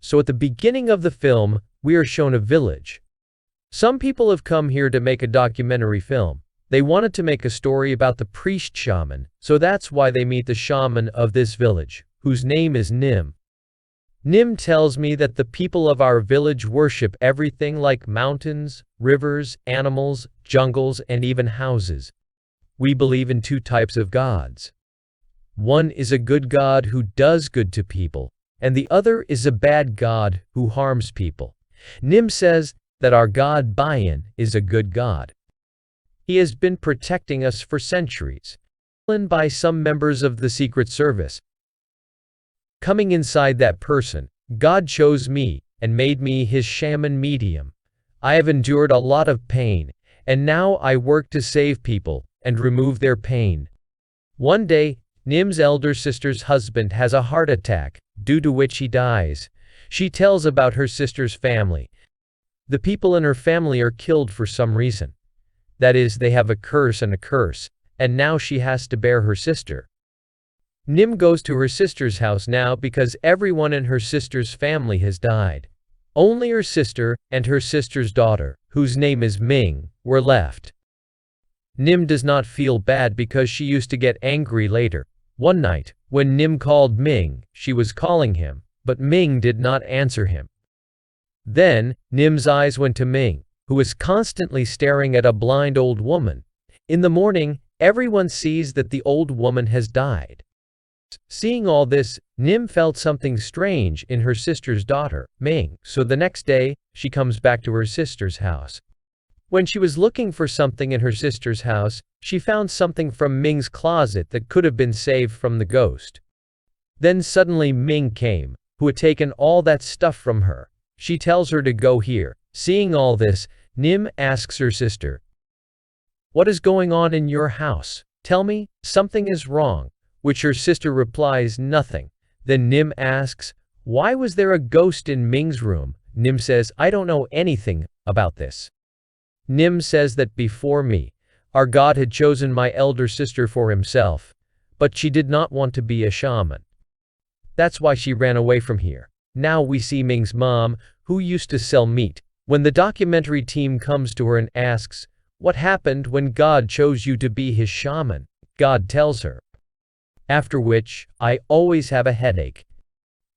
So at the beginning of the film, we are shown a village. Some people have come here to make a documentary film. They wanted to make a story about the priest shaman, so that's why they meet the shaman of this village, whose name is Nim. Nim tells me that the people of our village worship everything like mountains, rivers, animals, jungles, and even houses. We believe in two types of gods. One is a good god who does good to people, and the other is a bad god who harms people. Nim says that our god Bhai is a good god. He has been protecting us for centuries, by some members of the Secret Service. Coming inside that person, God chose me and made me his shaman medium. I have endured a lot of pain, and now I work to save people and remove their pain. One day, Nim's elder sister's husband has a heart attack, due to which he dies. She tells about her sister's family. The people in her family are killed for some reason. That is, they have a curse, and now she has to bear her sister. Nim goes to her sister's house now because everyone in her sister's family has died. Only her sister and her sister's daughter, whose name is Ming, were left. Nim does not feel bad because she used to get angry later. One night, when Nim called Ming, she was calling him, but Ming did not answer him. Then, Nim's eyes went to Ming, who was constantly staring at a blind old woman. In the morning, everyone sees that the old woman has died. Seeing all this, Nim felt something strange in her sister's daughter, Ming, so the next day, she comes back to her sister's house. When she was looking for something in her sister's house, she found something from Ming's closet that could have been saved from the ghost. Then suddenly Ming came, who had taken all that stuff from her. She tells her to go here. Seeing all this, Nim asks her sister, "What is going on in your house? Tell me, something is wrong." Which her sister replies, "Nothing." Then Nim asks, "Why was there a ghost in Ming's room?" Nim says, "I don't know anything about this." Nim says that before me, our God had chosen my elder sister for himself, but she did not want to be a shaman. That's why she ran away from here. Now we see Ming's mom, who used to sell meat. When the documentary team comes to her and asks, "What happened when God chose you to be his shaman?" God tells her. After which, I always have a headache.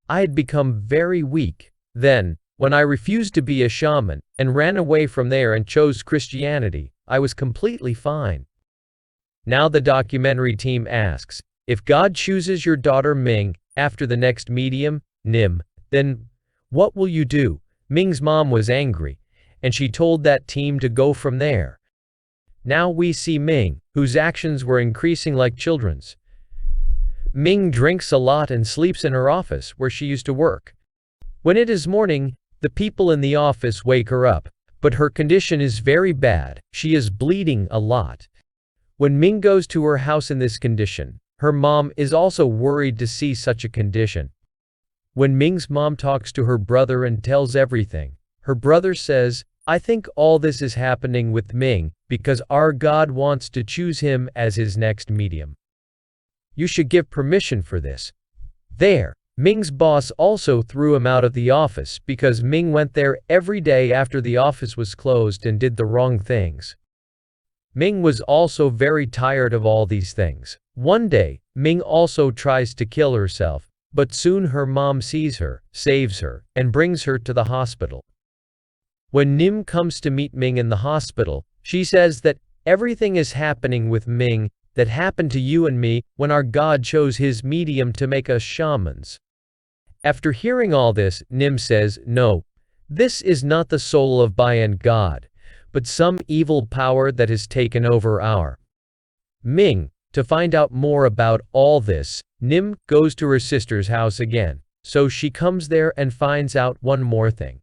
I had become very weak. Then, when I refused to be a shaman and ran away from there and chose Christianity, I was completely fine. Now the documentary team asks, if God chooses your daughter Ming after the next medium, Nim, then what will you do? Ming's mom was angry, and she told that team to go from there. Now we see Ming, whose actions were increasing like children's. Ming drinks a lot and sleeps in her office where she used to work. When it is morning, the people in the office wake her up, but her condition is very bad. She is bleeding a lot. When Ming goes to her house in this condition, her mom is also worried to see such a condition. When Ming's mom talks to her brother and tells everything, her brother says, "I think all this is happening with Ming because our God wants to choose him as his next medium. You should give permission for this." There, Ming's boss also threw him out of the office because Ming went there every day after the office was closed and did the wrong things. Ming was also very tired of all these things. One day, Ming also tries to kill herself, but soon her mom sees her, saves her, and brings her to the hospital. When Nim comes to meet Ming in the hospital, she says that everything is happening with Ming that happened to you and me when our God chose his medium to make us shamans. After hearing all this, Nim says, "No, this is not the soul of Bhai God, but some evil power that has taken over our Ming." To find out more about all this, Nim goes to her sister's house again, so she comes there and finds out one more thing.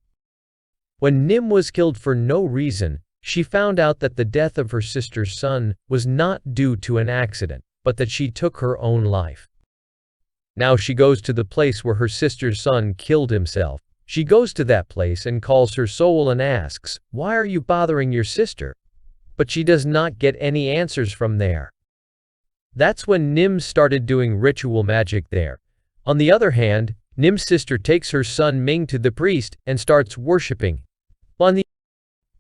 When Nim was killed for no reason, she found out that the death of her sister's son was not due to an accident, but that she took her own life. Now she goes to the place where her sister's son killed himself. She goes to that place and calls her soul and asks, "Why are you bothering your sister?" But she does not get any answers from there. That's when Nim started doing ritual magic there. On the other hand, Nim's sister takes her son Ming to the priest and starts worshipping.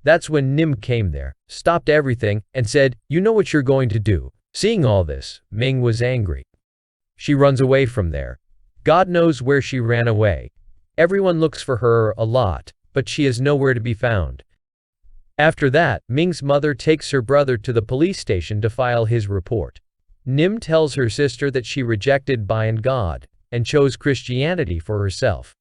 That's when Nim came there, stopped everything, and said, "You know what you're going to do." Seeing all this, Ming was angry. She runs away from there. God knows where she ran away. Everyone looks for her a lot, but she is nowhere to be found. After that, Ming's mother takes her brother to the police station to file his report. Nim tells her sister that she rejected Bhai and God, and chose Christianity for herself.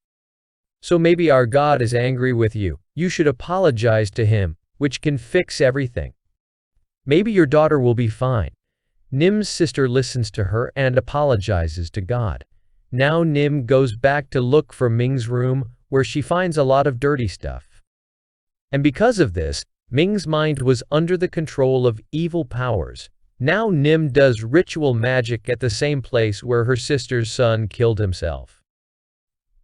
So maybe our God is angry with you. You should apologize to him, which can fix everything. Maybe your daughter will be fine. Nim's sister listens to her and apologizes to God. Now Nim goes back to look for Ming's room, where she finds a lot of dirty stuff. And because of this, Ming's mind was under the control of evil powers. Now Nim does ritual magic at the same place where her sister's son killed himself.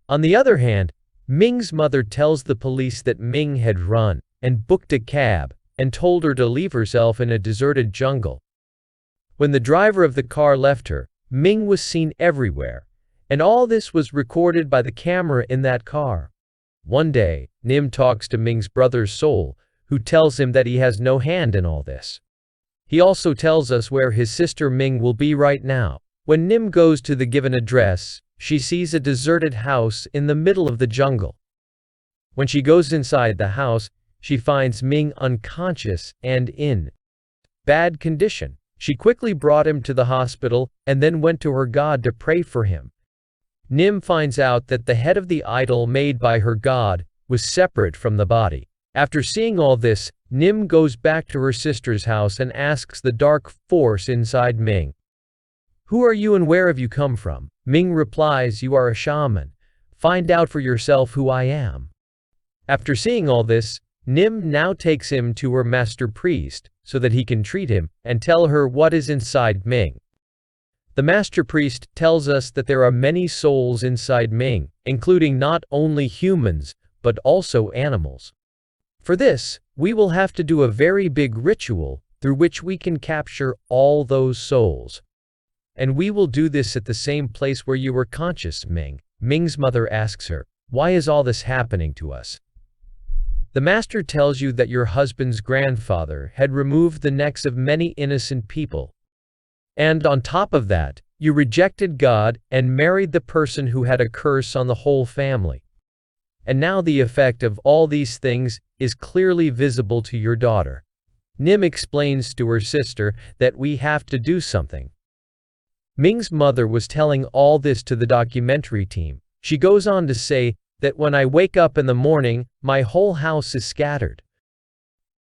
On the other hand, Ming's mother tells the police that Ming had run and booked a cab and told her to leave herself in a deserted jungle. When the driver of the car left her, Ming was seen everywhere, and all this was recorded by the camera in that car. One day, Nim talks to Ming's brother's soul, who tells him that he has no hand in all this. He also tells us where his sister Ming will be right now. When Nim goes to the given address, she sees a deserted house in the middle of the jungle. When she goes inside the house, she finds Ming unconscious and in bad condition. She quickly brought him to the hospital and then went to her god to pray for him. Nim finds out that the head of the idol made by her god was separate from the body. After seeing all this, Nim goes back to her sister's house and asks the dark force inside Ming, "Who are you and where have you come from?" Ming replies, "You are a shaman. Find out for yourself who I am." After seeing all this, Nim now takes him to her master priest so that he can treat him and tell her what is inside Ming. The master priest tells us that there are many souls inside Ming, including not only humans, but also animals. For this, we will have to do a very big ritual through which we can capture all those souls. And we will do this at the same place where you were conscious, Ming. Ming's mother asks her, "Why is all this happening to us?" The master tells you that your husband's grandfather had removed the necks of many innocent people. And on top of that, you rejected God and married the person who had a curse on the whole family. And now the effect of all these things is clearly visible to your daughter. Nim explains to her sister that we have to do something. Ming's mother was telling all this to the documentary team. She goes on to say that when I wake up in the morning, my whole house is scattered.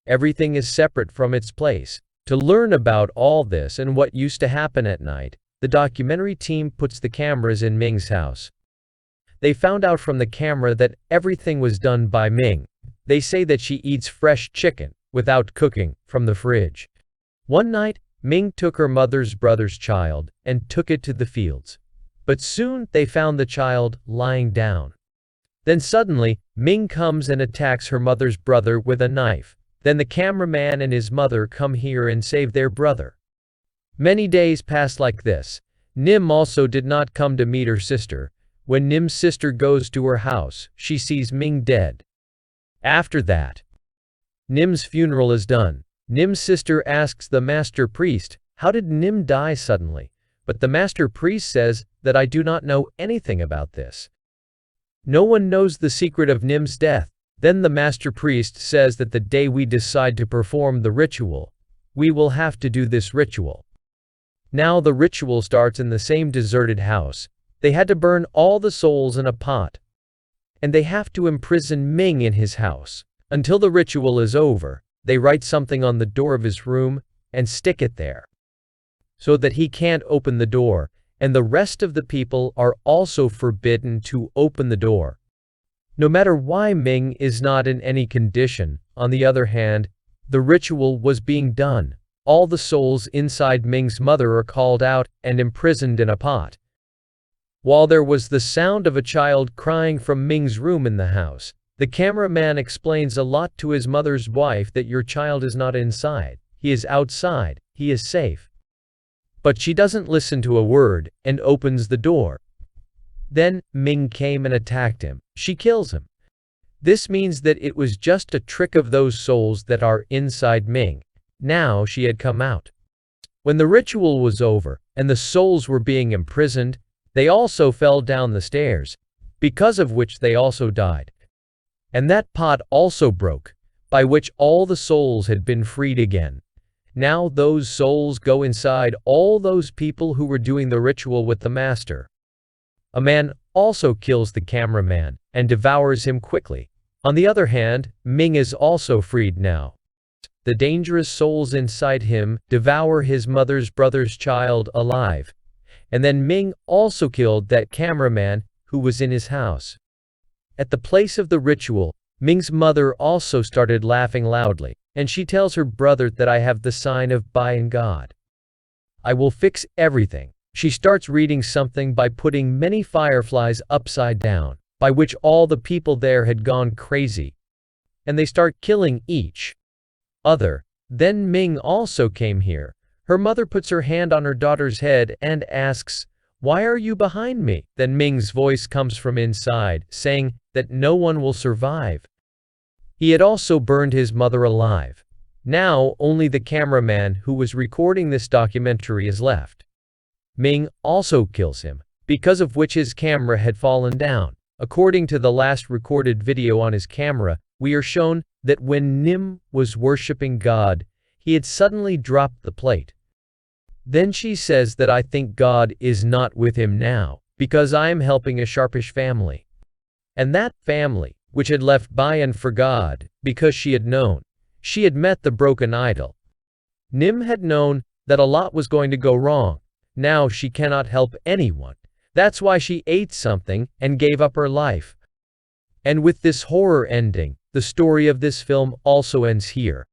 Everything is separate from its place. To learn about all this and what used to happen at night, the documentary team puts the cameras in Ming's house. They found out from the camera that everything was done by Ming. They say that she eats fresh chicken, without cooking, from the fridge. One night, Ming took her mother's brother's child and took it to the fields. But soon they found the child lying down. Then suddenly, Ming comes and attacks her mother's brother with a knife. Then the cameraman and his mother come here and save their brother. Many days passed like this. Nim also did not come to meet her sister. When Nim's sister goes to her house, she sees Ming dead. After that, Nim's funeral is done. Nim's sister asks the master priest, "How did Nim die suddenly?" But the master priest says that I do not know anything about this. No one knows the secret of Nim's death. Then the master priest says that the day we decide to perform the ritual, we will have to do this ritual. Now the ritual starts in the same deserted house. They had to burn all the souls in a pot. And they have to imprison Ming in his house. Until the ritual is over, they write something on the door of his room and stick it there, so that he can't open the door, and the rest of the people are also forbidden to open the door. No matter why Ming is not in any condition, on the other hand, the ritual was being done. All the souls inside Ming's mother are called out and imprisoned in a pot. While there was the sound of a child crying from Ming's room in the house, the cameraman explains a lot to his mother's wife that your child is not inside, he is outside, he is safe. But she doesn't listen to a word and opens the door. Then Ming came and attacked him. She kills him. This means that it was just a trick of those souls that are inside Ming. Now she had come out. When the ritual was over and the souls were being imprisoned, they also fell down the stairs, because of which they also died. And that pot also broke, by which all the souls had been freed again. Now those souls go inside all those people who were doing the ritual with the master. A man also kills the cameraman and devours him quickly. On the other hand, Ming is also freed now. The dangerous souls inside him devour his mother's brother's child alive. And then Ming also killed that cameraman who was in his house. At the place of the ritual, Ming's mother also started laughing loudly, and she tells her brother that I have the sign of Bhai in God. I will fix everything. She starts reading something by putting many fireflies upside down, by which all the people there had gone crazy. And they start killing each other. Then Ming also came here. Her mother puts her hand on her daughter's head and asks, "Why are you behind me?" Then Ming's voice comes from inside, saying that no one will survive. He had also burned his mother alive. Now only the cameraman who was recording this documentary is left. Ming also kills him, because of which his camera had fallen down. According to the last recorded video on his camera, we are shown that when Nim was worshipping God, he had suddenly dropped the plate. Then she says that I think God is not with him now, because I am helping a sharpish family. And that family, which had left Bayan for God, because she had known, she had met the broken idol. Nim had known that a lot was going to go wrong. Now she cannot help anyone. That's why she ate something and gave up her life. And with this horror ending, the story of this film also ends here.